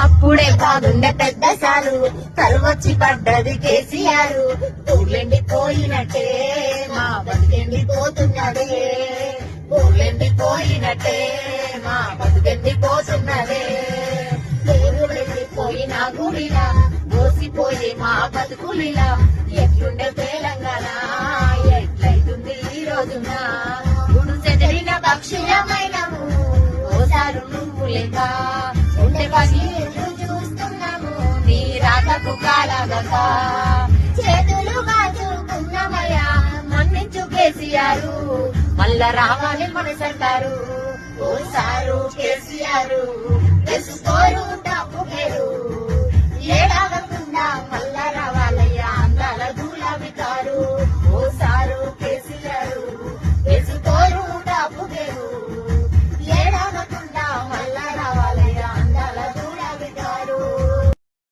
అప్పుడే బాగుండే పెద్ద సారు కరువొచ్చి పడ్డది కేసీఆర్. ఊర్లెండిపోయినట్టే మా బతుకెండిపోతున్నదే, ఊర్లెండిపోయినట్టే మా బతుకెండిపోతున్నదే. పోయిన గుడిలా మోసిపోయి మా బతుకులిలా ఎట్లుండే తెలంగాణ ఎట్లయితుంది ఈ రోజున. గుడు చెదిరిన పక్షులమైనము ఓసారు నువ్వు లేక ఉండే పని చూస్తున్నాము నీ రాకకు కాలాగక. చేతులు కాచుకున్నామయ్యా మన్నించు కేసీఆర్, మళ్ళా రావాలి మన సర్కారు ఓసారు కేసీఆర్.